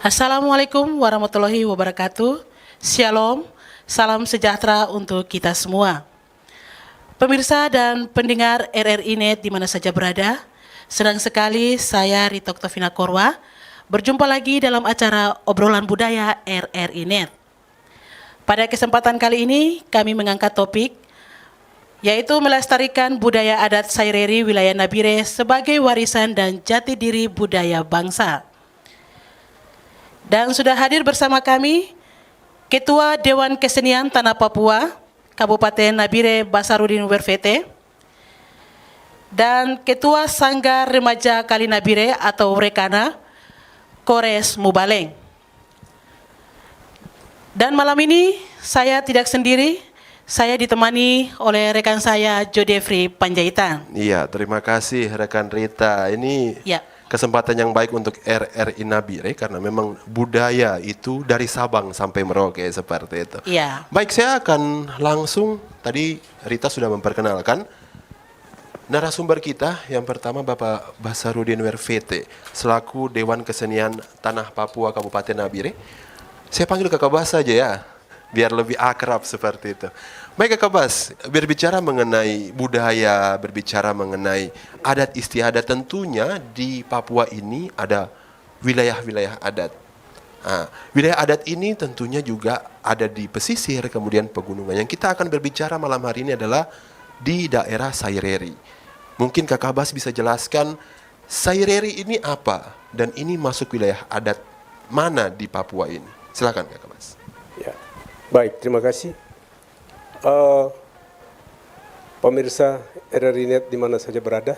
Assalamualaikum warahmatullahi wabarakatuh. Shalom, salam sejahtera untuk kita semua. Pemirsa dan pendengar RRI Net di mana saja berada, senang sekali saya Rita Oktaviana Korwa berjumpa lagi dalam acara obrolan budaya RRI Net. Pada kesempatan kali ini kami mengangkat topik yaitu melestarikan budaya adat Saireri wilayah Nabire sebagai warisan dan jati diri budaya bangsa. Dan sudah hadir bersama kami Ketua Dewan Kesenian Tanah Papua Kabupaten Nabire Basarudin Werfete dan Ketua Sanggar Remaja Kali Nabire atau Rekana Kores Mubaleng. Dan malam ini saya tidak sendiri, saya ditemani oleh rekan saya Jodefri Panjaitan. Iya, terima kasih rekan Rita. Ini kesempatan yang baik untuk RRI Nabire karena memang budaya itu dari Sabang sampai Merauke seperti itu. Iya. Baik, saya akan langsung, tadi Rita sudah memperkenalkan narasumber kita. Yang pertama Bapak Basarudin Werfete selaku Dewan Kesenian Tanah Papua Kabupaten Nabire. Saya panggil Kakak Bas saja ya, biar lebih akrab seperti itu. Baik Kakak Bas, berbicara mengenai budaya, berbicara mengenai adat istiadat, tentunya di Papua ini ada wilayah-wilayah adat. Nah, wilayah adat ini tentunya juga ada di pesisir, kemudian pegunungan. Yang kita akan berbicara malam hari ini adalah di daerah Saireri. Mungkin Kakak Bas bisa jelaskan Saireri ini apa, dan ini masuk wilayah adat mana di Papua ini? Silakan Kakak Bas. Ya, baik, terima kasih. Pemirsa RRI Net di mana saja berada,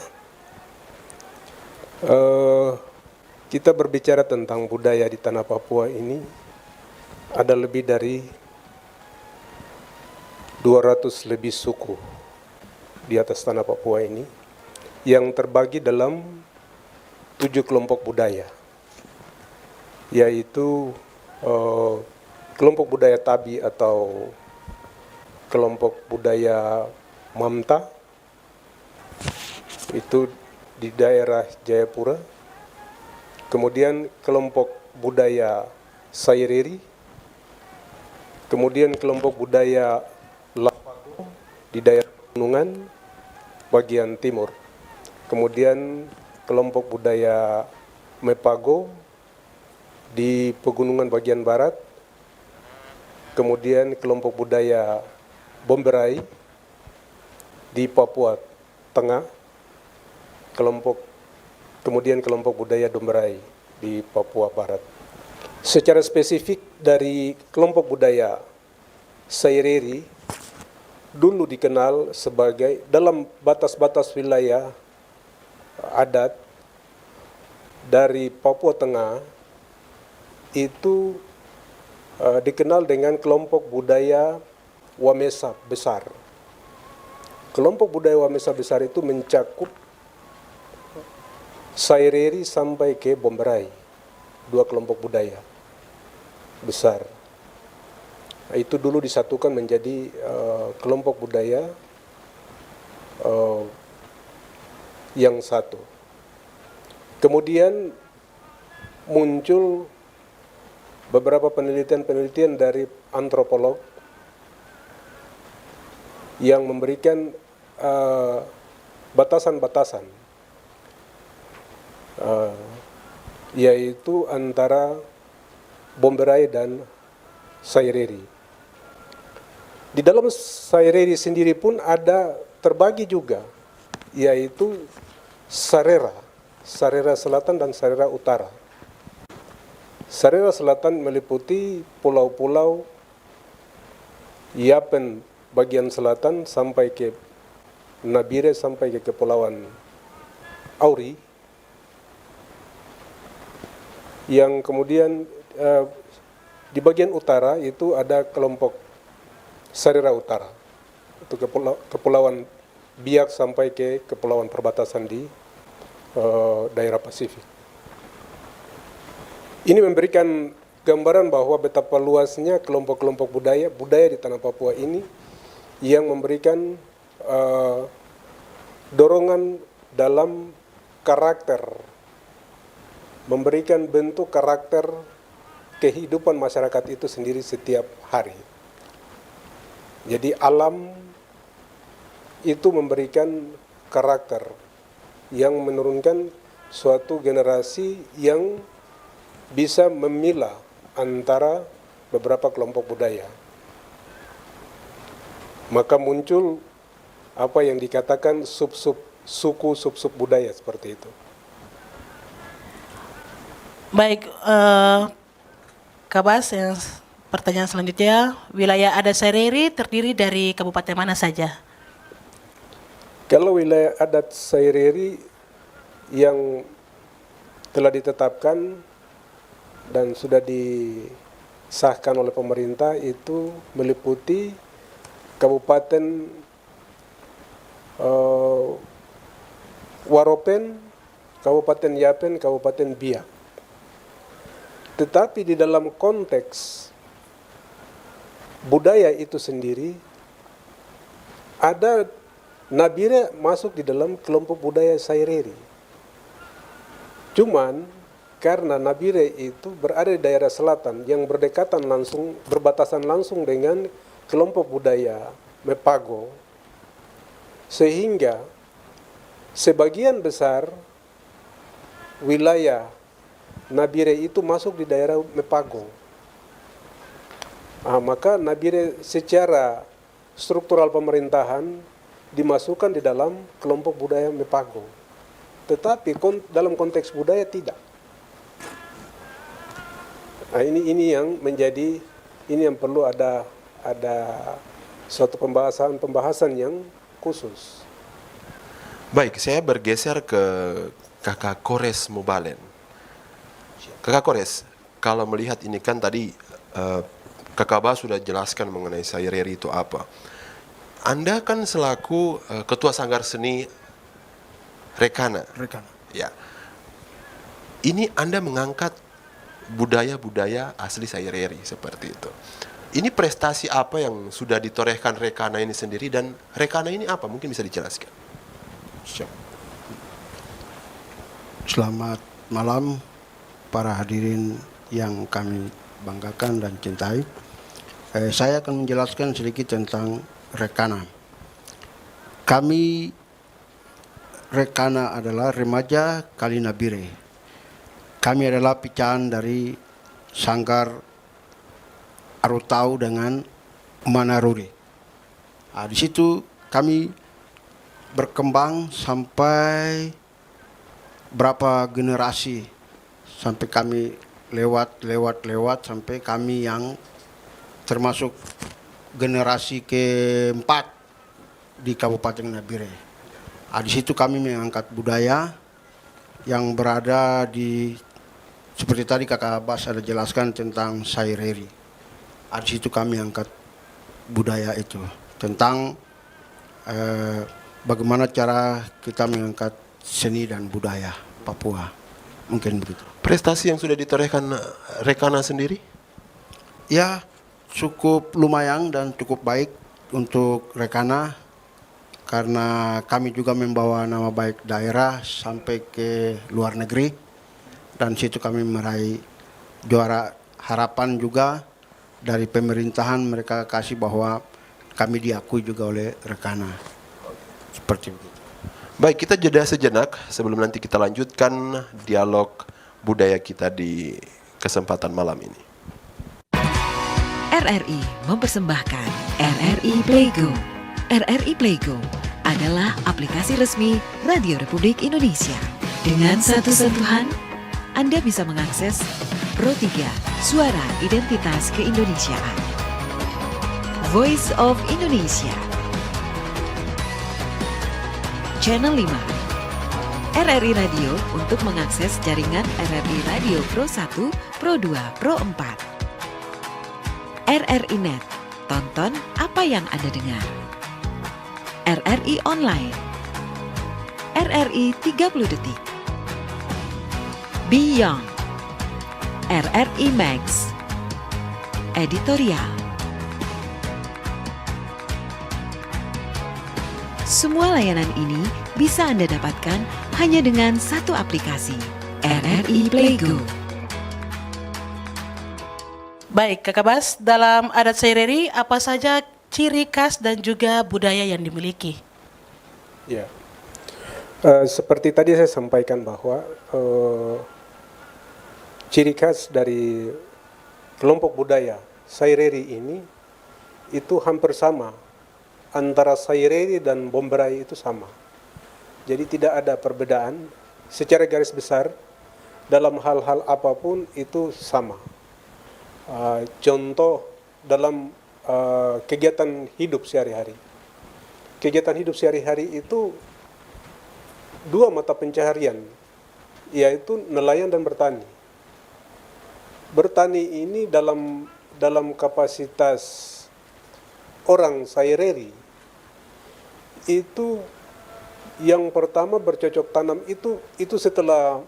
kita berbicara tentang budaya di tanah Papua ini ada lebih dari 200 lebih suku di atas tanah Papua ini yang terbagi dalam 7 kelompok budaya, yaitu kelompok budaya Tabi atau kelompok budaya Mamta, itu di daerah Jayapura, kemudian kelompok budaya Saireri, kemudian kelompok budaya Lapago di daerah Pegunungan bagian timur, kemudian kelompok budaya Mepago di Pegunungan bagian barat, kemudian kelompok budaya Bomberai di Papua Tengah, kemudian kelompok budaya Domberai di Papua Barat. Secara spesifik dari kelompok budaya Saireri dulu dikenal sebagai dalam batas-batas wilayah adat dari Papua Tengah itu dikenal dengan kelompok budaya Wamesa Besar. Kelompok budaya Wamesa Besar itu mencakup Saireri sampai ke Bomberai, 2 kelompok budaya besar. Itu dulu disatukan menjadi kelompok budaya yang satu. Kemudian muncul beberapa penelitian-penelitian dari antropolog yang memberikan batasan-batasan, yaitu antara Bomberai dan Saireri. Di dalam Saireri sendiri pun ada terbagi juga, yaitu Sarera Selatan dan Sarera Utara. Sarera Selatan meliputi pulau-pulau Yapen bagian selatan sampai ke Nabire sampai ke Kepulauan Auri, yang kemudian di bagian utara itu ada kelompok Sarera Utara, itu Kepulauan Biak sampai ke kepulauan perbatasan di daerah Pasifik. Ini memberikan gambaran bahwa betapa luasnya kelompok-kelompok budaya di tanah Papua ini yang memberikan dorongan dalam karakter, memberikan bentuk karakter kehidupan masyarakat itu sendiri setiap hari. Jadi alam itu memberikan karakter yang menurunkan suatu generasi yang bisa memilah antara beberapa kelompok budaya. Maka muncul apa yang dikatakan sub-sub suku, sub-sub budaya seperti itu. Baik, Kabas, yang pertanyaan selanjutnya, wilayah adat Saireri terdiri dari kabupaten mana saja? Kalau wilayah adat Saireri yang telah ditetapkan dan sudah disahkan oleh pemerintah itu meliputi Kabupaten Waropen, Kabupaten Yapen, Kabupaten Biak. Tetapi di dalam konteks budaya itu sendiri, ada Nabire masuk di dalam kelompok budaya Saireri. Cuman karena Nabire itu berada di daerah selatan yang berbatasan langsung dengan kelompok budaya Mepago, sehingga sebagian besar wilayah Nabire itu masuk di daerah Mepago. Maka Nabire secara struktural pemerintahan dimasukkan di dalam kelompok budaya Mepago. Tetapi dalam konteks budaya tidak. Ini yang menjadi, ini yang perlu ada suatu pembahasan yang khusus. Baik, saya bergeser ke Kakak Kores Mubalen. Kakak Kores, kalau melihat ini kan tadi Kakak Ba sudah jelaskan mengenai Saireri itu apa. Anda kan selaku Ketua Sanggar Seni Rekana. Ya. Ini Anda mengangkat budaya-budaya asli Saireri seperti itu. Ini prestasi apa yang sudah ditorehkan Rekana ini sendiri, dan Rekana ini apa? Mungkin bisa dijelaskan. Siap. Selamat malam para hadirin yang kami banggakan dan cintai. Saya akan menjelaskan sedikit tentang Rekana. Kami Rekana adalah remaja Kalinabire. Kami adalah picahan dari Sanggar Arutau dengan Manaruri. Nah, di situ kami berkembang sampai berapa generasi, sampai kami lewat sampai kami yang termasuk generasi keempat di Kabupaten Nabire. Di situ kami mengangkat budaya yang berada di, seperti tadi Kakak Abbas ada jelaskan tentang Saireri. Di situ kami angkat budaya itu tentang bagaimana cara kita mengangkat seni dan budaya Papua. Mungkin begitu. Prestasi yang sudah ditorehkan Rekana sendiri? Ya, cukup lumayan dan cukup baik untuk Rekana, karena kami juga membawa nama baik daerah sampai ke luar negeri, dan situ kami meraih juara harapan juga dari pemerintahan. Mereka kasih bahwa kami diakui juga oleh Rekana. Seperti itu. Baik, kita jeda sejenak sebelum nanti kita lanjutkan dialog budaya kita di kesempatan malam ini. RRI mempersembahkan RRI Playgo. RRI Playgo adalah aplikasi resmi Radio Republik Indonesia. Dengan satu sentuhan, Anda bisa mengakses Pro 3 Suara Identitas Keindonesiaan, Voice of Indonesia, Channel 5, RRI Radio untuk mengakses jaringan RRI Radio Pro 1, Pro 2, Pro 4. RRI Net, tonton apa yang Anda dengar. RRI Online, RRI 30 Detik, Beyond, RRI Max, Editorial. Semua layanan ini bisa Anda dapatkan hanya dengan satu aplikasi, RRI Playgo. Baik, Kakak Bas, dalam adat Saireri apa saja ciri khas dan juga budaya yang dimiliki? Ya, seperti tadi saya sampaikan bahwa ciri khas dari kelompok budaya Saireri ini itu hampir sama, antara Saireri dan Bomberai itu sama. Jadi tidak ada perbedaan secara garis besar, dalam hal-hal apapun itu sama. Contoh dalam kegiatan hidup sehari-hari. Kegiatan hidup sehari-hari itu dua mata pencaharian, yaitu nelayan dan bertani. Bertani ini dalam kapasitas orang Saireri itu yang pertama bercocok tanam itu setelah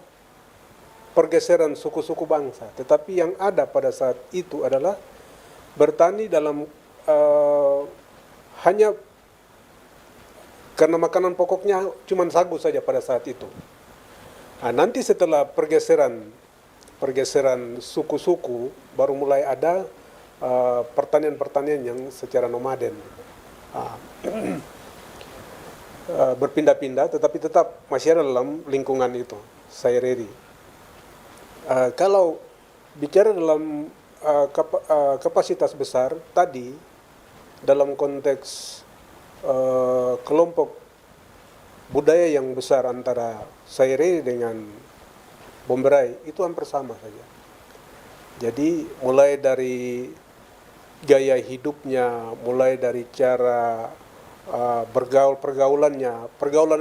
pergeseran suku-suku bangsa, tetapi yang ada pada saat itu adalah bertani dalam hanya karena makanan pokoknya cuma sagu saja pada saat itu. Nah, nanti setelah pergeseran suku-suku baru mulai ada pertanian-pertanian yang secara nomaden, berpindah-pindah, tetapi tetap masih ada dalam lingkungan itu Saireri. Kalau bicara dalam kapasitas besar tadi, dalam konteks kelompok budaya yang besar antara Saireri dengan Bomberai itu hampir sama saja. Jadi mulai dari gaya hidupnya, mulai dari cara pergaulan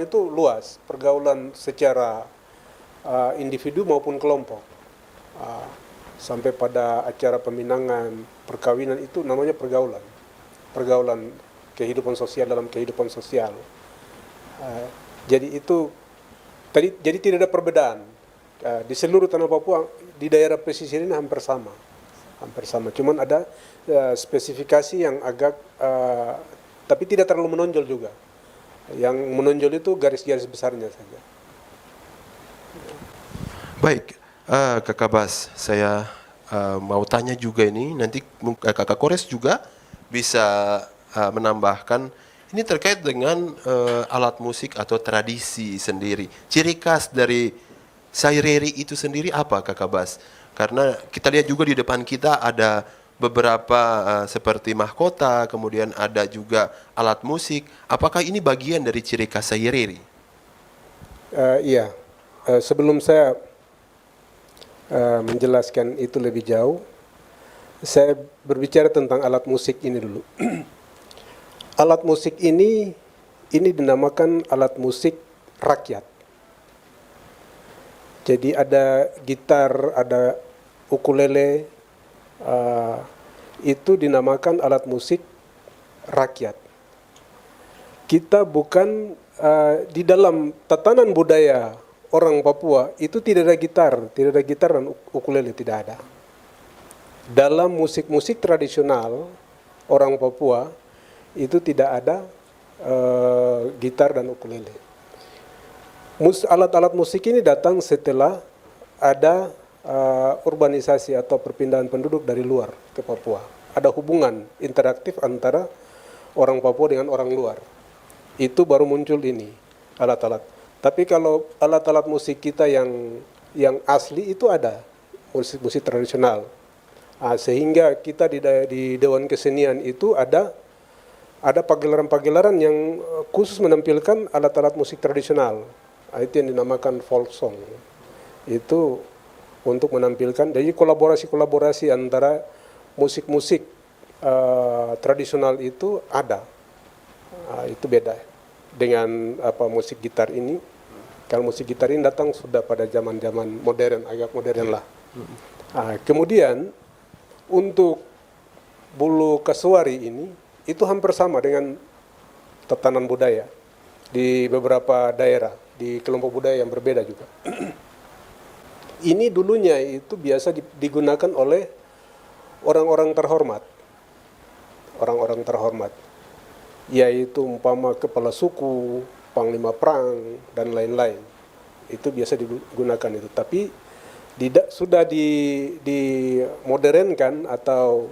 itu luas, pergaulan secara individu maupun kelompok. Sampai pada acara peminangan, perkawinan itu namanya pergaulan kehidupan sosial dalam kehidupan sosial. Jadi itu tadi, jadi tidak ada perbedaan. Di seluruh tanah Papua, di daerah pesisir ini hampir sama. Hampir sama, cuman ada spesifikasi yang agak, tapi tidak terlalu menonjol juga. Yang menonjol itu garis-garis besarnya saja. Baik, Kakak Bas, saya mau tanya juga ini, nanti Kakak Kores juga bisa menambahkan, ini terkait dengan alat musik atau tradisi sendiri. Ciri khas dari Saireri itu sendiri apa, Kakak Bas? Karena kita lihat juga di depan kita ada beberapa seperti mahkota, kemudian ada juga alat musik. Apakah ini bagian dari ciri khas Saireri? Iya, sebelum saya menjelaskan itu lebih jauh, saya berbicara tentang alat musik ini dulu. Alat musik ini dinamakan alat musik rakyat. Jadi ada gitar, ada ukulele, itu dinamakan alat musik rakyat. Kita bukan di dalam tatanan budaya orang Papua itu tidak ada gitar dan ukulele tidak ada. Dalam musik-musik tradisional orang Papua itu tidak ada gitar dan ukulele. Alat-alat musik ini datang setelah ada urbanisasi atau perpindahan penduduk dari luar ke Papua. Ada hubungan interaktif antara orang Papua dengan orang luar. Itu baru muncul ini alat-alat. Tapi kalau alat-alat musik kita yang asli itu ada musik-musik tradisional. Sehingga kita di Dewan Kesenian itu ada pagelaran-pagelaran yang khusus menampilkan alat-alat musik tradisional. Itu yang dinamakan folk song. Itu untuk menampilkan, jadi kolaborasi-kolaborasi antara musik-musik tradisional itu ada. Itu beda dengan musik gitar ini. Kalau musik gitar ini datang sudah pada zaman-zaman modern, agak modern lah. Kemudian untuk bulu kasuari ini itu hampir sama dengan tatanan budaya di beberapa daerah, di kelompok budaya yang berbeda juga. Ini dulunya itu biasa digunakan oleh orang-orang terhormat. Orang-orang terhormat, yaitu umpama kepala suku, panglima perang, dan lain-lain. Itu biasa digunakan itu. Tapi sudah dimodernkan atau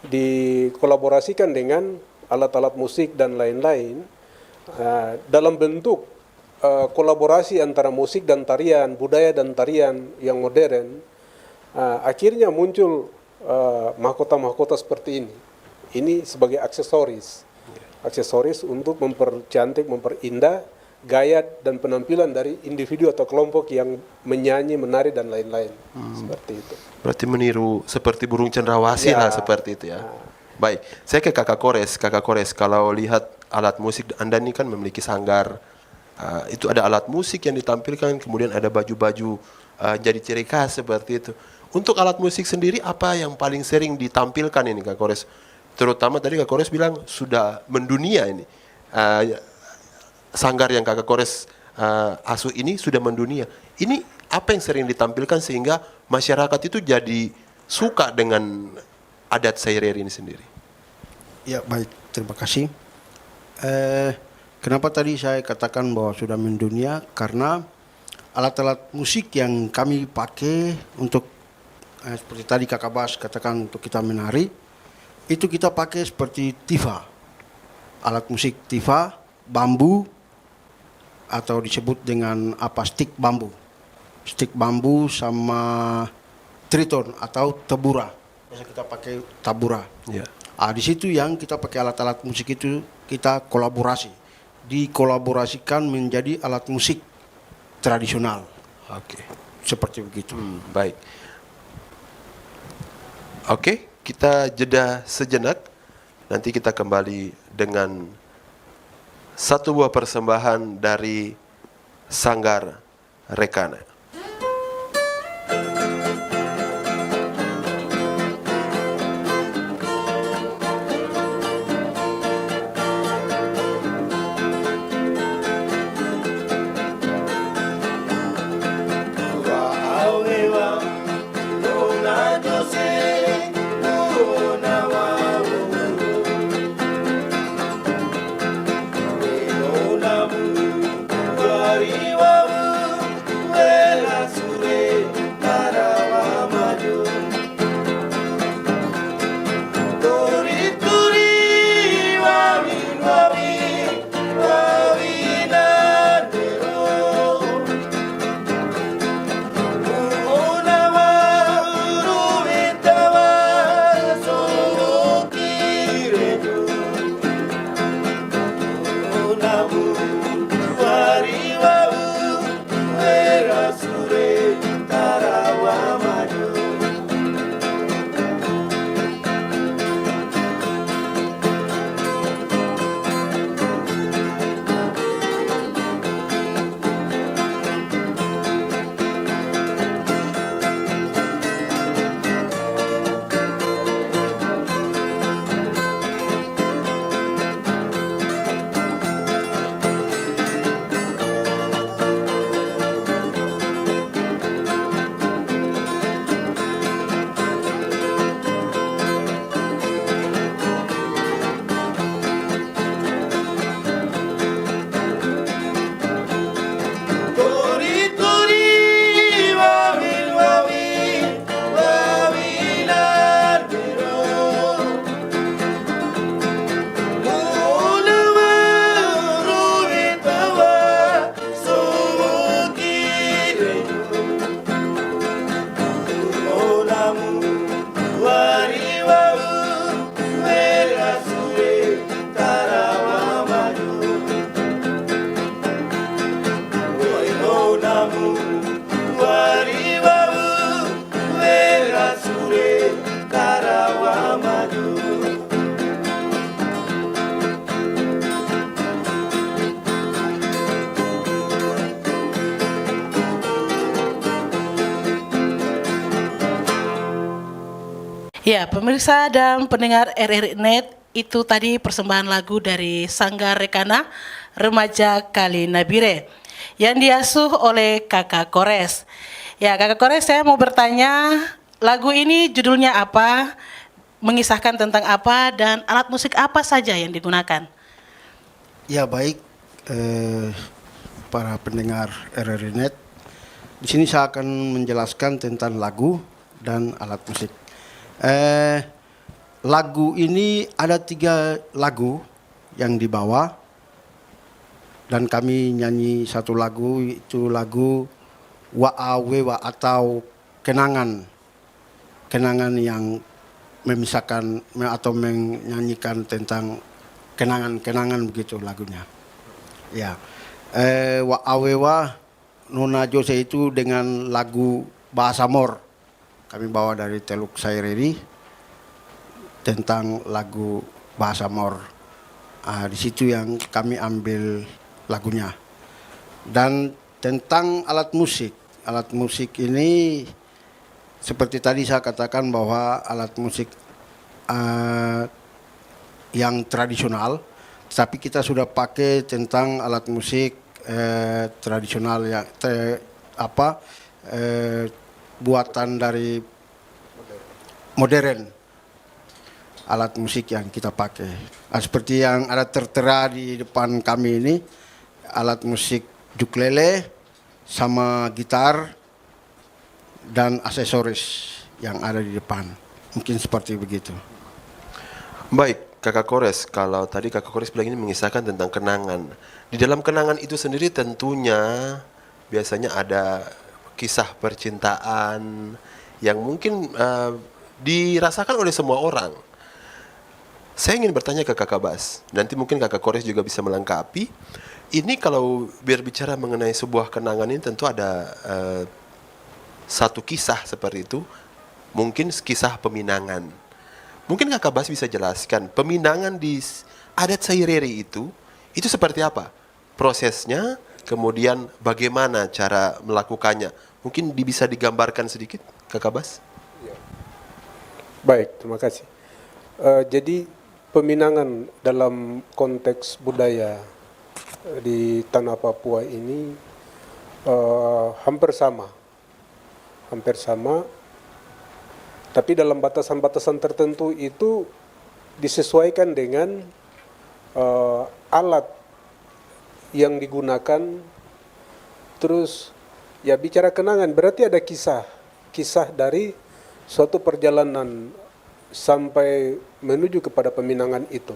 dikolaborasikan dengan alat-alat musik dan lain-lain dalam bentuk kolaborasi antara musik dan tarian, budaya dan tarian yang modern. Akhirnya muncul mahkota-mahkota seperti ini. Ini sebagai aksesoris untuk mempercantik, memperindah gaya dan penampilan dari individu atau kelompok yang menyanyi, menari dan lain-lain. Seperti itu. Berarti meniru seperti burung cendrawasih lah, seperti itu ya. Baik, saya ke Kakak Kores, kalau lihat alat musik, Anda ini kan memiliki sanggar. Itu ada alat musik yang ditampilkan, kemudian ada baju-baju jadi ciri khas seperti itu. Untuk alat musik sendiri, apa yang paling sering ditampilkan ini, Kak Kores? Terutama tadi Kak Kores bilang sudah mendunia ini. Sanggar yang Kakak Kores asuh ini sudah mendunia. Ini apa yang sering ditampilkan sehingga masyarakat itu jadi suka dengan adat Saireri ini sendiri? Ya baik, terima kasih. Kenapa tadi saya katakan bahwa sudah mendunia? Karena alat-alat musik yang kami pakai untuk seperti tadi Kakak Bas katakan untuk kita menari, itu kita pakai seperti tifa, alat musik tifa, bambu, atau disebut dengan stik bambu sama triton atau tabura. Biasa kita pakai tabura. Ya. Di situ yang kita pakai alat-alat musik itu kita dikolaborasikan menjadi alat musik tradisional. Oke. Seperti begitu. Baik. Oke, kita jeda sejenak. Nanti kita kembali dengan satu buah persembahan dari Sanggar Rekana. Ya, pemirsa dan pendengar RRI Net, itu tadi persembahan lagu dari Sanggar Rekana Remaja Kali Nabire yang diasuh oleh Kakak Kores. Ya, Kakak Kores, saya mau bertanya, lagu ini judulnya apa, mengisahkan tentang apa, dan alat musik apa saja yang digunakan? Ya baik, para pendengar RRI Net, di sini saya akan menjelaskan tentang lagu dan alat musik. Lagu ini ada 3 lagu yang dibawa dan kami nyanyi satu lagu, itu lagu Wa'awewa atau kenangan yang memisahkan atau menyanyikan tentang kenangan-kenangan begitu lagunya. Ya, Wa'awewa Nona Jose itu dengan lagu bahasa Mor. Kami bawa dari Teluk Saireri tentang lagu bahasa Mor. Di situ yang kami ambil lagunya. Dan tentang alat musik ini seperti tadi saya katakan bahwa alat musik yang tradisional, tapi kita sudah pakai tentang alat musik tradisional yang buatan dari modern. Alat musik yang kita pakai. Seperti yang ada tertera di depan kami ini, alat musik ukulele sama gitar dan aksesoris yang ada di depan. Mungkin seperti begitu. Baik, Kakak Kores, kalau tadi Kakak Kores bilang ini mengisahkan tentang kenangan. Di dalam kenangan itu sendiri tentunya biasanya ada kisah percintaan yang mungkin dirasakan oleh semua orang. Saya ingin bertanya ke Kakak Bas, nanti mungkin Kakak Kores juga bisa melengkapi. Ini kalau berbicara mengenai sebuah kenangan ini tentu ada satu kisah seperti itu, mungkin kisah peminangan. Mungkin Kakak Bas bisa jelaskan, peminangan di adat Saireri itu seperti apa? Prosesnya, kemudian bagaimana cara melakukannya? Mungkin bisa digambarkan sedikit, Kakak Bas? Baik, terima kasih. Jadi peminangan dalam konteks budaya di tanah Papua ini hampir sama, tapi dalam batasan-batasan tertentu itu disesuaikan dengan alat yang digunakan. Terus ya bicara kenangan berarti ada kisah dari suatu perjalanan sampai menuju kepada peminangan itu.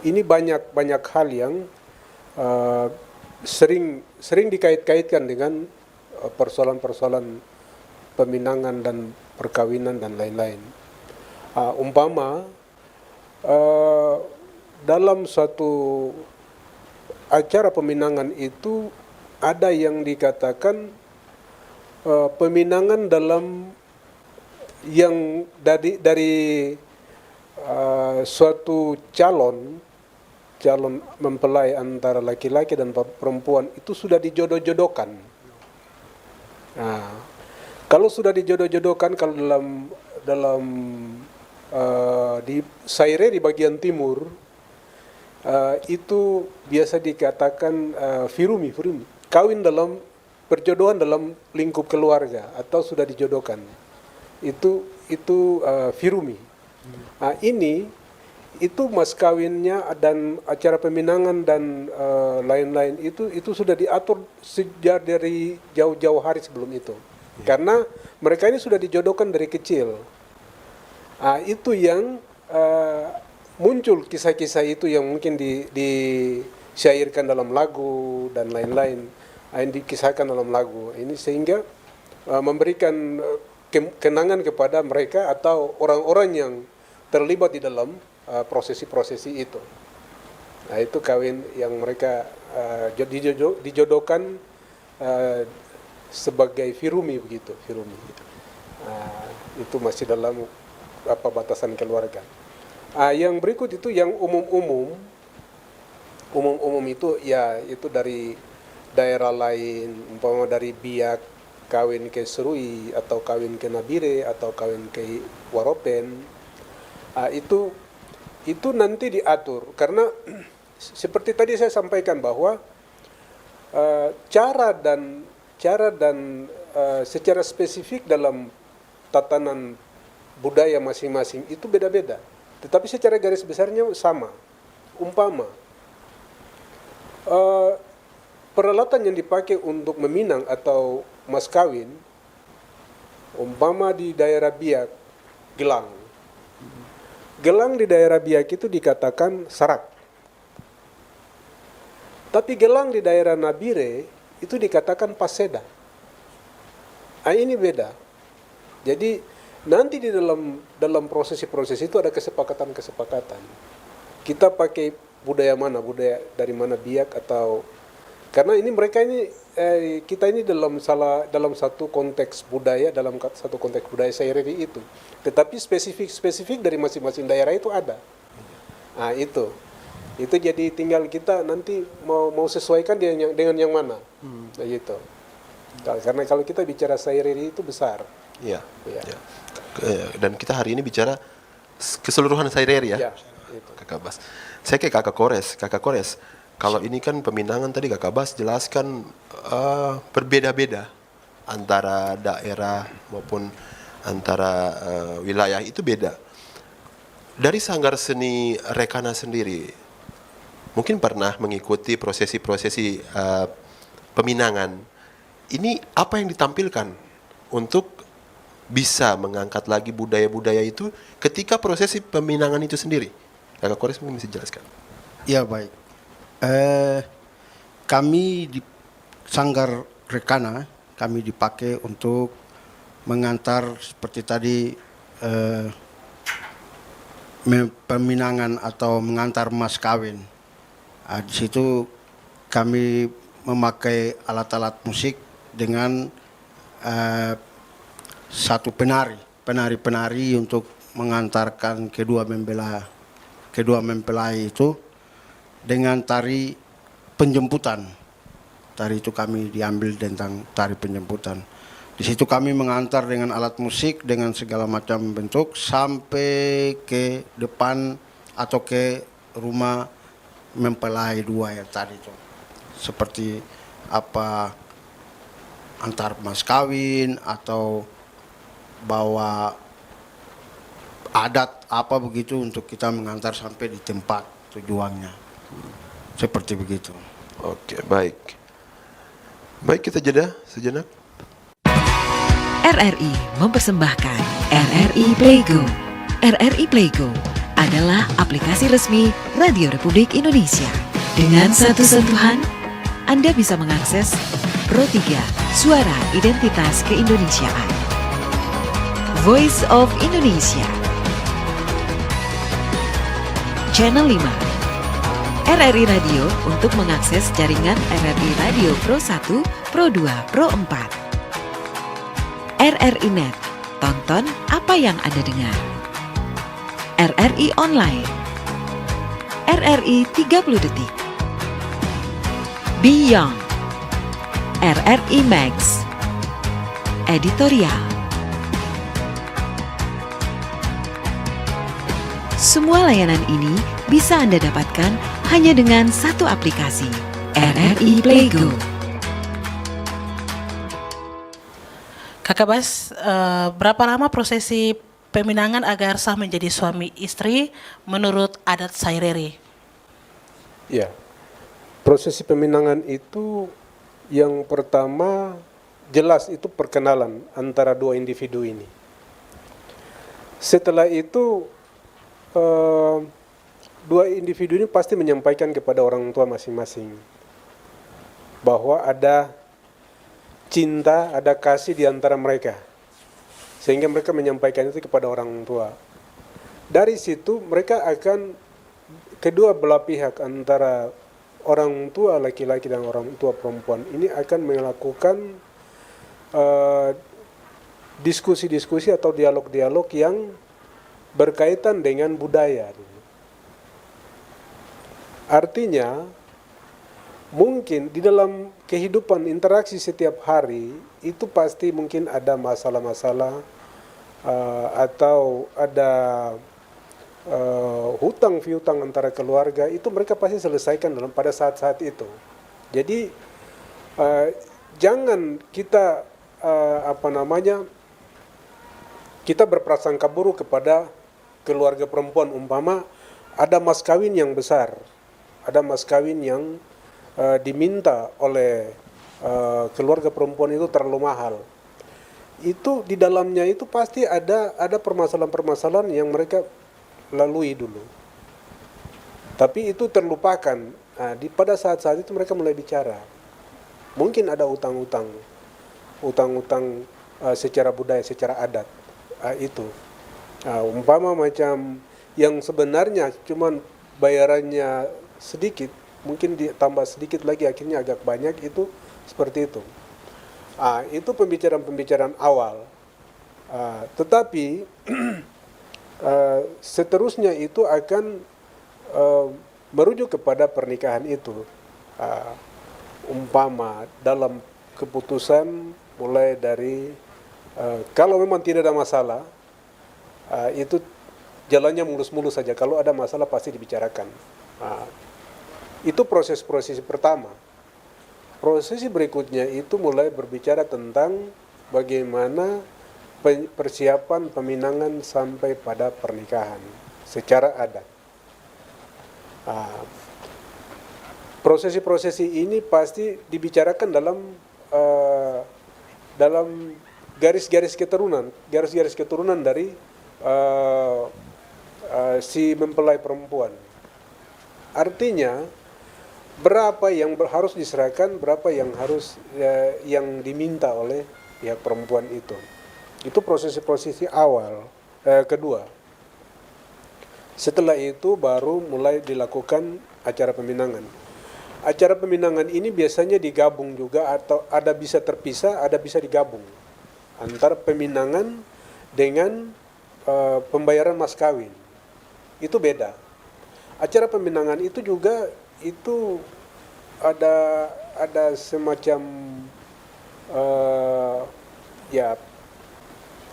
Ini banyak hal yang sering dikait-kaitkan dengan persoalan-persoalan peminangan dan perkawinan dan lain-lain. Umpama dalam suatu acara peminangan itu ada yang dikatakan peminangan dalam yang dari suatu calon mempelai antara laki-laki dan perempuan itu sudah dijodoh-jodohkan. Nah, kalau sudah dijodoh-jodohkan, kalau dalam di Saire di bagian timur itu biasa dikatakan firumi, kawin dalam perjodohan dalam lingkup keluarga atau sudah dijodohkan. Itu firumi. Ini itu mas kawinnya dan acara peminangan dan lain-lain itu sudah diatur sejak dari jauh-jauh hari sebelum itu. Karena mereka ini sudah dijodohkan dari kecil. Itu yang muncul kisah-kisah itu yang mungkin disyairkan dalam lagu dan lain-lain, yang dikisahkan dalam lagu ini sehingga memberikan kenangan kepada mereka atau orang-orang yang terlibat di dalam prosesi-prosesi itu. Nah, itu kawin yang mereka dijodohkan sebagai firumi begitu, firumi. Itu masih dalam batasan keluarga. Yang berikut itu yang umum itu ya itu dari daerah lain, umpama dari Biak kawin ke Serui atau kawin ke Nabire atau kawin ke Waropen, itu nanti diatur karena seperti tadi saya sampaikan bahwa cara dan secara spesifik dalam tatanan budaya masing-masing itu beda-beda, tetapi secara garis besarnya sama. Umpama peralatan yang dipakai untuk meminang atau mas kawin, umpama di daerah Biak, gelang. Gelang di daerah Biak itu dikatakan sarak. Tapi gelang di daerah Nabire itu dikatakan paseda. Ini beda. Jadi nanti di dalam proses itu ada kesepakatan. Kita pakai budaya mana, budaya dari mana Biak atau karena ini mereka ini kita ini dalam satu konteks budaya, Saireri itu. Tetapi spesifik dari masing-masing daerah itu ada. Itu jadi tinggal kita nanti mau sesuaikan dengan yang mana. Gitu. Karena kalau kita bicara Saireri itu besar. Iya. Ya. Dan kita hari ini bicara keseluruhan Saireri ya. Itu. Kakak Bas. Saya ke Kakak Kores. Kalau ini kan peminangan tadi Kakak Bas jelaskan berbeda-beda antara daerah maupun antara wilayah itu beda. Dari Sanggar Seni Rekana sendiri, mungkin pernah mengikuti prosesi-prosesi peminangan. Ini apa yang ditampilkan untuk bisa mengangkat lagi budaya-budaya itu ketika prosesi peminangan itu sendiri? Kakak Kores mungkin bisa jelaskan. Ya baik. Kami di Sanggar Rekana, kami dipakai untuk mengantar seperti tadi peminangan atau mengantar mas kawin. Di situ kami memakai alat-alat musik dengan satu penari untuk mengantarkan kedua mempelai itu dengan tari penjemputan. Tari itu kami diambil tentang tari penjemputan. Di situ kami mengantar dengan alat musik dengan segala macam bentuk sampai ke depan atau ke rumah mempelai dua yang tadi itu. Seperti apa antar mas kawin atau bawa adat apa begitu untuk kita mengantar sampai di tempat tujuannya. Seperti begitu. Oke, baik. Baik, kita jeda sejenak. RRI mempersembahkan RRI Playgo. RRI Playgo adalah aplikasi resmi Radio Republik Indonesia. Dengan satu sentuhan, Anda bisa mengakses Pro 3 Suara Identitas Keindonesiaan, Voice of Indonesia, Channel 5, RRI Radio untuk mengakses jaringan RRI Radio Pro 1, Pro 2, Pro 4. RRI Net, tonton apa yang Anda dengar. RRI Online, RRI 30 Detik, Beyond, RRI Max, Editorial. Semua layanan ini bisa Anda dapatkan hanya dengan satu aplikasi, RRI Playgo. Kakak Bas, berapa lama prosesi peminangan agar sah menjadi suami istri menurut adat Saireri? Ya, prosesi peminangan itu yang pertama jelas itu perkenalan antara dua individu ini. Setelah itu dua individu ini pasti menyampaikan kepada orang tua masing-masing bahwa ada cinta, ada kasih di antara mereka. Sehingga mereka menyampaikan itu kepada orang tua. Dari situ mereka akan kedua belah pihak antara orang tua laki-laki dan orang tua perempuan ini akan melakukan diskusi-diskusi atau dialog-dialog yang berkaitan dengan budaya. Artinya mungkin di dalam kehidupan interaksi setiap hari itu pasti mungkin ada masalah-masalah atau ada hutang piutang antara keluarga, itu mereka pasti selesaikan pada saat-saat itu. Jadi jangan kita kita berprasangka buruk kepada keluarga perempuan, umpama ada mas kawin yang besar, ada mas kawin yang diminta oleh keluarga perempuan itu terlalu mahal. Itu di dalamnya itu pasti ada permasalahan-permasalahan yang mereka lalui dulu. Tapi itu terlupakan. Nah, pada saat-saat itu mereka mulai bicara. Mungkin ada utang-utang secara budaya, secara adat. Itu. Umpama macam yang sebenarnya cuman bayarannya sedikit, mungkin ditambah sedikit lagi akhirnya agak banyak, itu seperti itu. Itu pembicaraan-pembicaraan awal. Tetapi seterusnya itu akan merujuk kepada pernikahan itu. Umpama dalam keputusan mulai dari kalau memang tidak ada masalah, itu jalannya mulus-mulus saja. Kalau ada masalah pasti dibicarakan. Itu proses-proses pertama. Proses berikutnya itu mulai berbicara tentang bagaimana persiapan peminangan sampai pada pernikahan secara adat. Prosesi-prosesi ini pasti dibicarakan dalam garis-garis keturunan dari si mempelai perempuan. Artinya berapa yang harus diserahkan, berapa yang harus yang diminta oleh pihak perempuan itu. Itu prosesi-prosesi awal. Kedua, setelah itu baru mulai dilakukan acara peminangan. Acara peminangan ini biasanya digabung juga, atau ada bisa terpisah, ada bisa digabung antara peminangan dengan pembayaran mas kawin. Itu beda. Acara peminangan itu juga itu ada semacam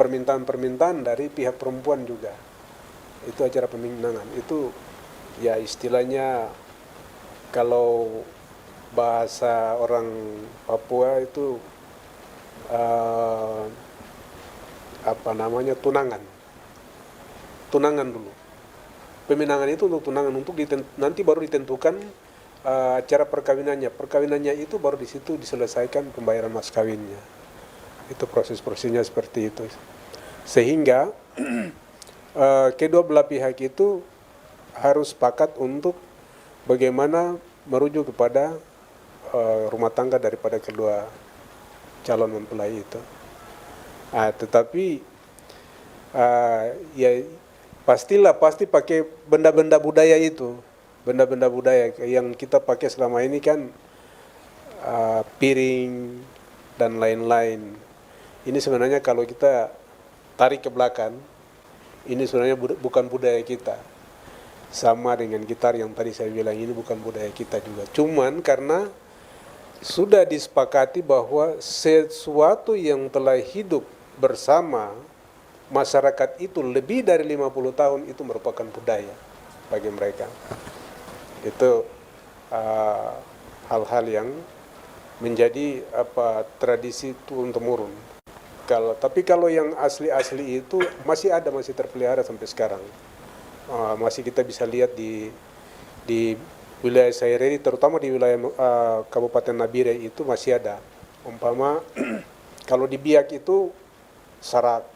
permintaan-permintaan dari pihak perempuan juga. Itu acara peminangan. Itu ya istilahnya kalau bahasa orang Papua itu tunangan dulu. Peminangan itu untuk tunangan, nanti baru ditentukan cara perkawinannya itu baru di situ diselesaikan pembayaran mas kawinnya. Itu prosesnya seperti itu, sehingga kedua belah pihak itu harus sepakat untuk bagaimana merujuk kepada rumah tangga daripada kedua calon mempelai itu. Tetapi pasti pakai benda-benda budaya itu. Benda-benda budaya yang kita pakai selama ini kan piring dan lain-lain. Ini sebenarnya kalau kita tarik ke belakang, ini sebenarnya bukan budaya kita. Sama dengan gitar yang tadi saya bilang, ini bukan budaya kita juga. Cuman karena sudah disepakati bahwa sesuatu yang telah hidup bersama masyarakat itu lebih dari 50 tahun itu merupakan budaya bagi mereka. Itu hal-hal yang menjadi tradisi turun-temurun. Tapi kalau yang asli-asli itu masih terpelihara sampai sekarang. Masih kita bisa lihat di wilayah Saireri, terutama di wilayah Kabupaten Nabire itu masih ada. Umpama kalau di Biak itu sarak,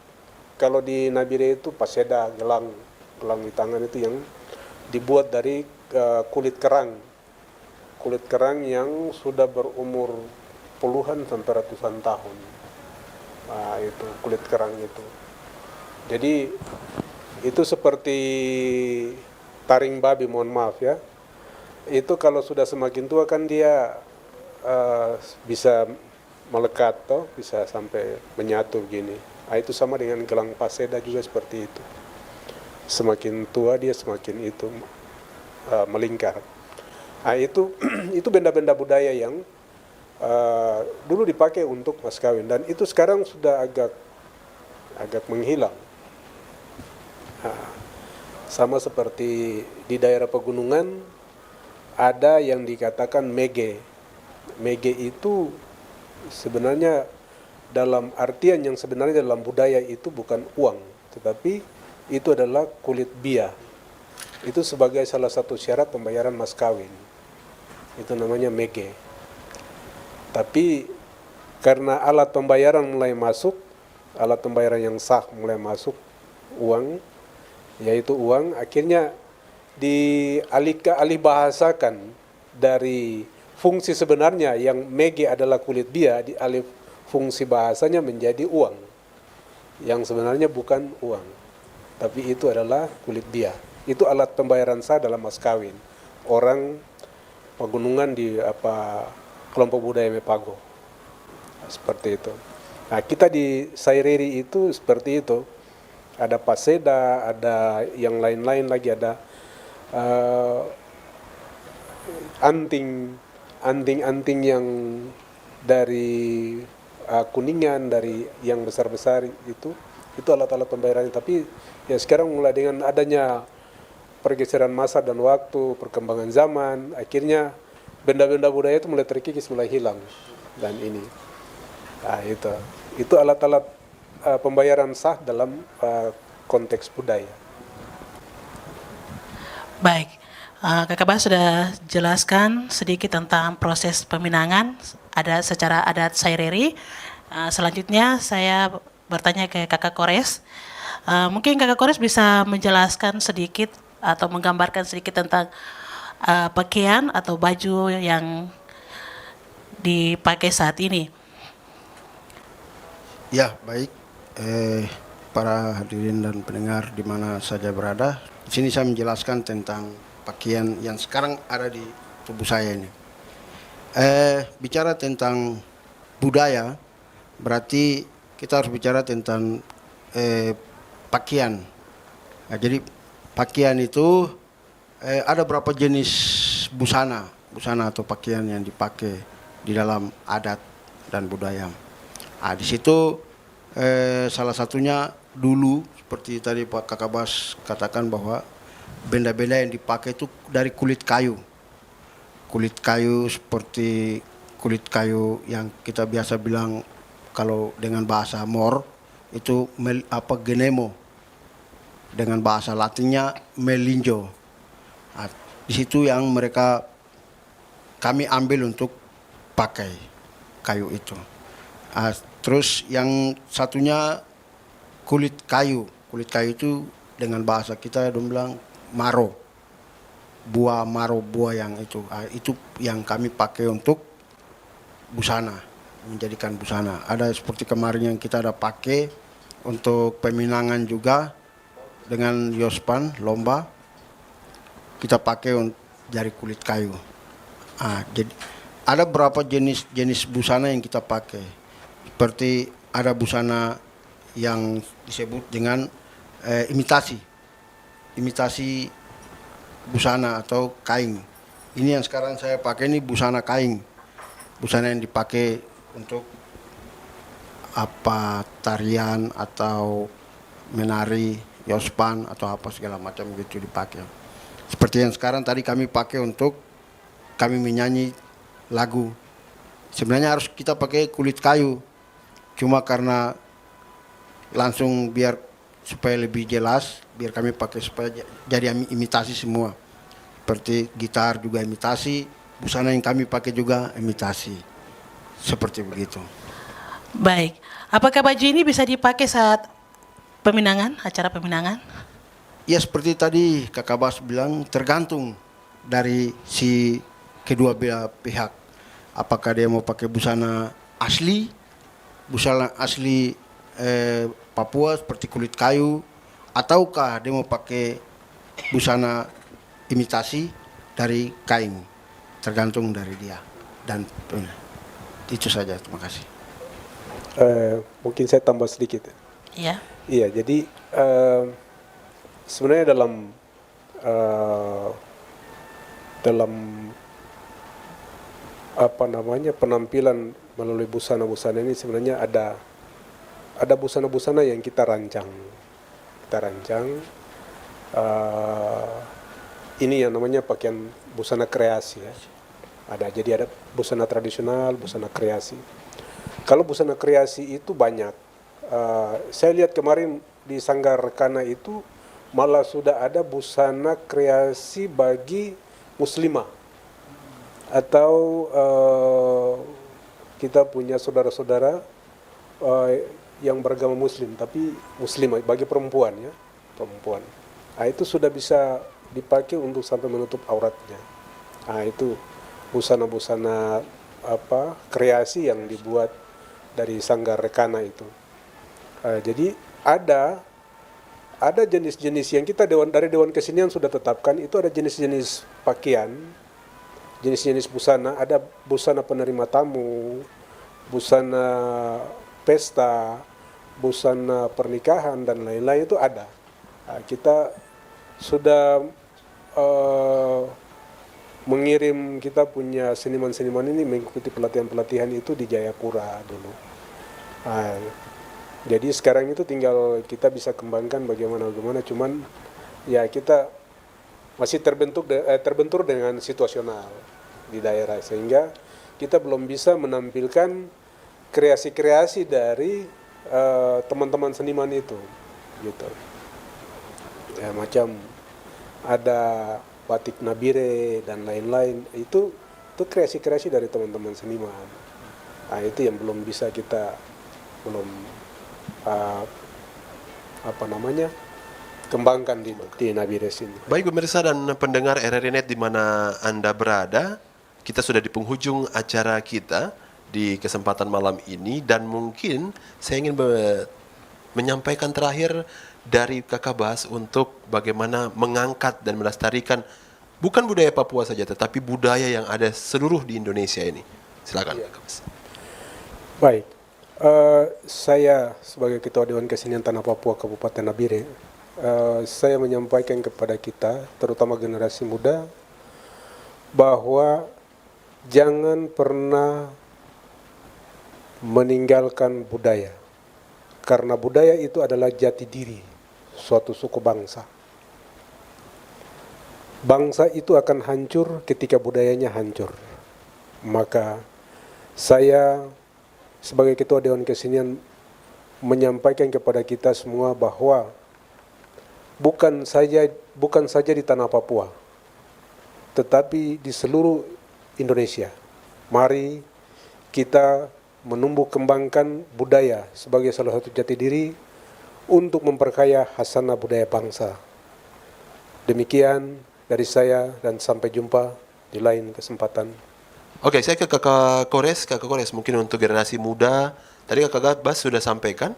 kalau di Nabire itu paseda, gelang di tangan itu yang dibuat dari kulit kerang yang sudah berumur puluhan sampai ratusan tahun. Itu kulit kerang itu. Jadi itu seperti taring babi, mohon maaf ya. Itu kalau sudah semakin tua kan dia bisa melekat bisa sampai menyatu begini. Itu sama dengan gelang paseda juga seperti itu. Semakin tua dia semakin itu melingkar. Nah, itu itu benda-benda budaya yang dulu dipakai untuk mas kawin dan itu sekarang sudah agak menghilang. Nah, sama seperti di daerah pegunungan ada yang dikatakan mege. Mege itu sebenarnya dalam artian yang sebenarnya dalam budaya itu bukan uang, tetapi itu adalah kulit bia. Itu sebagai salah satu syarat pembayaran mas kawin. Itu namanya mege. Tapi karena alat pembayaran mulai masuk, alat pembayaran yang sah mulai masuk, uang, yaitu uang, akhirnya dialih bahasakan dari fungsi sebenarnya yang mege adalah kulit bia, dialih fungsi bahasanya menjadi uang. Yang sebenarnya bukan uang, tapi itu adalah kulit bia. Itu alat pembayaran sah dalam mas kawin. Orang pegunungan di kelompok budaya Mepago. Seperti itu. Nah, kita di Saireri itu seperti itu. Ada paseda, ada yang lain-lain lagi, ada anting yang dari kuningan, dari yang besar-besar itu alat-alat pembayaran. Tapi ya sekarang mulai dengan adanya pergeseran masa dan waktu, perkembangan zaman, akhirnya benda-benda budaya itu mulai terkikis, mulai hilang. Dan ini, nah, itu alat-alat pembayaran sah dalam konteks budaya. Baik, Kakak Bas sudah jelaskan sedikit tentang proses peminangan ada secara adat Saireri. Selanjutnya saya bertanya ke Kakak Kores. Mungkin Kakak Kores bisa menjelaskan sedikit atau menggambarkan sedikit tentang pakaian atau baju yang dipakai saat ini. Ya, baik. Para hadirin dan pendengar di mana saja berada. Di sini saya menjelaskan tentang pakaian yang sekarang ada di tubuh saya ini. Bicara tentang budaya, berarti kita harus bicara tentang pakaian. Nah, jadi pakaian itu ada berapa jenis busana atau pakaian yang dipakai di dalam adat dan budaya. Nah, di situ salah satunya dulu seperti tadi Pak Kakak Bas katakan bahwa benda-benda yang dipakai itu dari kulit kayu. Kulit kayu seperti kulit kayu yang kita biasa bilang kalau dengan bahasa Mor itu genemo. Dengan bahasa Latinnya melinjo. Nah, di situ yang kami ambil untuk pakai kayu itu. Nah, terus yang satunya kulit kayu. Kulit kayu itu dengan bahasa kita bilang maro. Buah yang itu. Nah, itu yang kami pakai untuk busana, menjadikan busana. Ada seperti kemarin yang kita ada pakai untuk peminangan juga. Dengan yospan, lomba, kita pakai dari kulit kayu. Jadi ada berapa jenis busana yang kita pakai. Seperti ada busana yang disebut dengan imitasi busana atau kain. Ini yang sekarang saya pakai ini busana kain. Busana yang dipakai untuk tarian atau menari, yospan atau apa segala macam gitu dipakai. Seperti yang sekarang tadi kami pakai untuk kami menyanyi lagu. Sebenarnya harus kita pakai kulit kayu. Cuma karena langsung biar supaya lebih jelas, biar kami pakai supaya jadi imitasi semua. Seperti gitar juga imitasi, busana yang kami pakai juga imitasi. Seperti begitu. Baik, apakah baju ini bisa dipakai saat acara peminangan? Ya seperti tadi Kakak Bas bilang tergantung dari si kedua belah pihak. Apakah dia mau pakai busana asli Papua seperti kulit kayu, ataukah dia mau pakai busana imitasi dari kain. Tergantung dari dia. Dan itu saja, terima kasih. Mungkin saya tambah sedikit. Iya. Iya, jadi sebenarnya dalam penampilan melalui busana-busana ini sebenarnya ada busana-busana yang kita rancang. Ini yang namanya pakaian busana kreasi ya. Jadi ada busana tradisional, busana kreasi. Kalau busana kreasi itu banyak. Saya lihat kemarin di Sanggar Rekana itu malah sudah ada busana kreasi bagi muslimah atau kita punya saudara-saudara yang beragama muslim tapi muslimah bagi perempuan ya, perempuan. Itu sudah bisa dipakai untuk sampai menutup auratnya. Itu busana-busana kreasi yang dibuat dari Sanggar Rekana itu. Jadi ada jenis-jenis yang kita dari Dewan Kesenian sudah tetapkan, itu ada jenis-jenis pakaian, jenis-jenis busana, ada busana penerima tamu, busana pesta, busana pernikahan dan lain-lain itu ada. Kita sudah mengirim kita punya seniman-seniman ini mengikuti pelatihan-pelatihan itu di Jayapura dulu. Jadi sekarang itu tinggal kita bisa kembangkan bagaimana, cuman ya kita masih terbentur dengan situasional di daerah sehingga kita belum bisa menampilkan kreasi-kreasi dari teman-teman seniman itu, gitu. Ya macam ada batik Nabire dan lain-lain itu kreasi-kreasi dari teman-teman seniman. Itu yang belum bisa kita kembangkan di Nabire sini. Baik pemirsa dan pendengar RRI Net di mana Anda berada, kita sudah di penghujung acara kita di kesempatan malam ini dan mungkin saya ingin menyampaikan terakhir dari Kakak Bas untuk bagaimana mengangkat dan melestarikan bukan budaya Papua saja tetapi budaya yang ada seluruh di Indonesia ini. Silakan Kakak Bas. Baik. Saya sebagai Ketua Dewan Kesenian Tanah Papua Kabupaten Nabire, saya menyampaikan kepada kita, terutama generasi muda, bahwa jangan pernah meninggalkan budaya. Karena budaya itu adalah jati diri suatu suku bangsa. Bangsa itu akan hancur ketika budayanya hancur. Maka saya sebagai Ketua Dewan Kesenian menyampaikan kepada kita semua bahwa bukan saja di tanah Papua, tetapi di seluruh Indonesia. Mari kita menumbuh kembangkan budaya sebagai salah satu jati diri untuk memperkaya khasanah budaya bangsa. Demikian dari saya dan sampai jumpa di lain kesempatan. Oke, saya ke Kakak Kores mungkin untuk generasi muda. Tadi Kakak Bas sudah sampaikan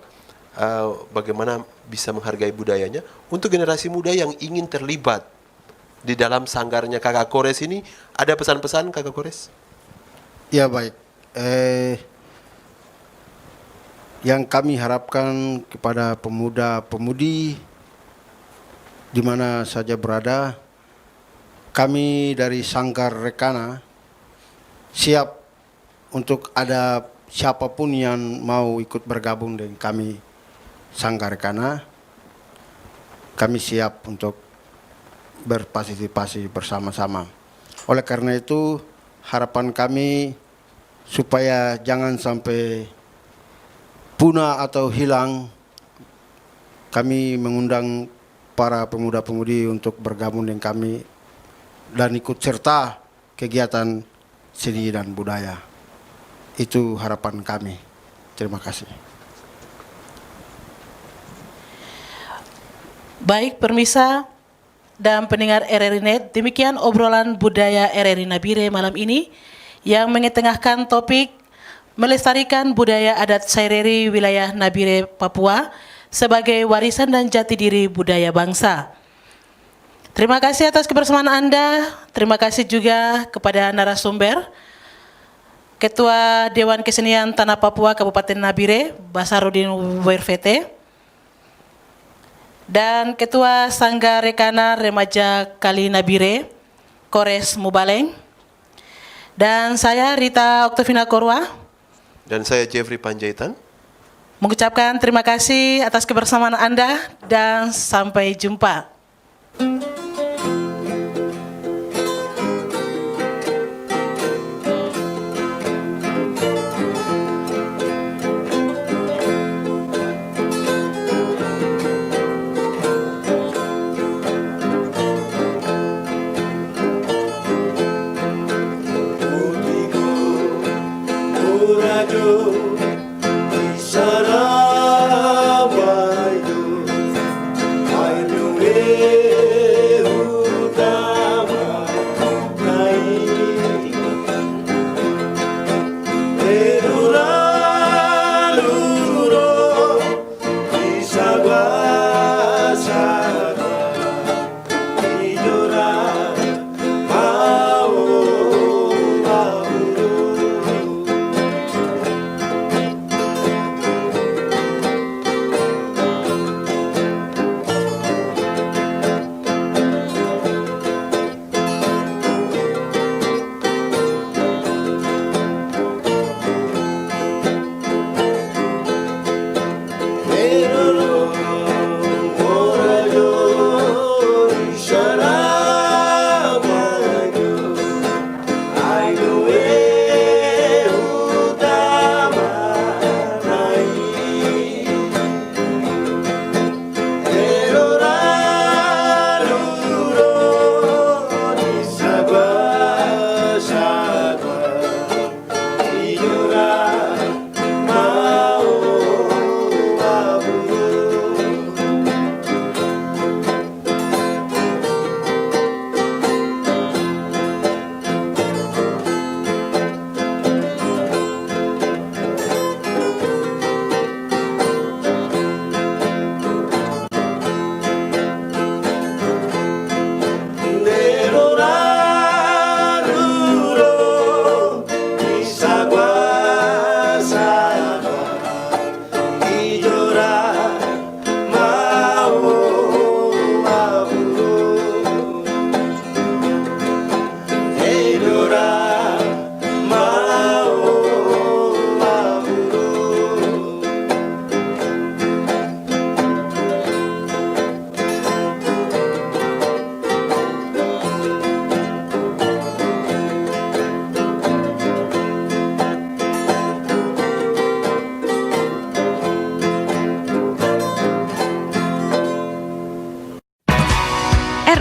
bagaimana bisa menghargai budayanya. Untuk generasi muda yang ingin terlibat di dalam sanggarnya Kakak Kores ini, ada pesan-pesan Kakak Kores? Ya baik. Yang kami harapkan kepada pemuda-pemudi di mana saja berada, kami dari Sanggar Rekana siap untuk ada siapapun yang mau ikut bergabung dengan kami Sanggar Rekana. Kami siap untuk berpartisipasi bersama-sama. Oleh karena itu harapan kami supaya jangan sampai punah atau hilang, kami mengundang para pemuda-pemudi untuk bergabung dengan kami dan ikut serta kegiatan seni dan budaya. Itu harapan kami. Terima kasih. Baik pemirsa dan pendengar RRI Net, demikian obrolan budaya RRI Nabire malam ini yang mengetengahkan topik melestarikan budaya adat Saireri wilayah Nabire, Papua sebagai warisan dan jati diri budaya bangsa. Terima kasih atas kebersamaan Anda. Terima kasih juga kepada narasumber, Ketua Dewan Kesenian Tanah Papua Kabupaten Nabire, Basarudin Werfete, dan Ketua Sanggar Rekana Remaja Kali Nabire, Kores Mubaleng, Dan saya Rita Oktavina Korwa Dan saya Jeffrey Panjaitan. mengucapkan terima kasih atas kebersamaan Anda dan sampai jumpa.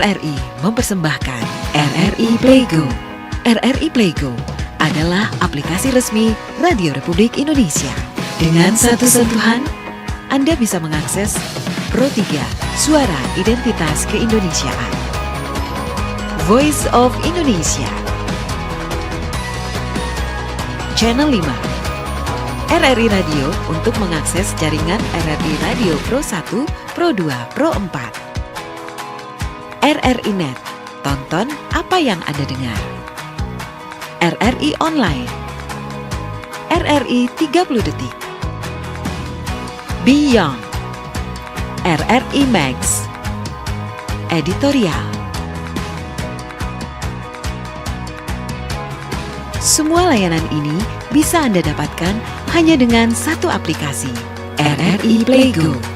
RRI mempersembahkan RRI Playgo. RRI Playgo adalah aplikasi resmi Radio Republik Indonesia. Dengan satu sentuhan, Anda bisa mengakses Pro 3 Suara Identitas Keindonesiaan, Voice of Indonesia, Channel 5, RRI Radio untuk mengakses jaringan RRI Radio Pro 1, Pro 2, Pro 4. RRI Net, tonton apa yang Anda dengar. RRI Online, RRI 30 Detik, Beyond, RRI Max, Editorial. Semua layanan ini bisa Anda dapatkan hanya dengan satu aplikasi, RRI Playgo.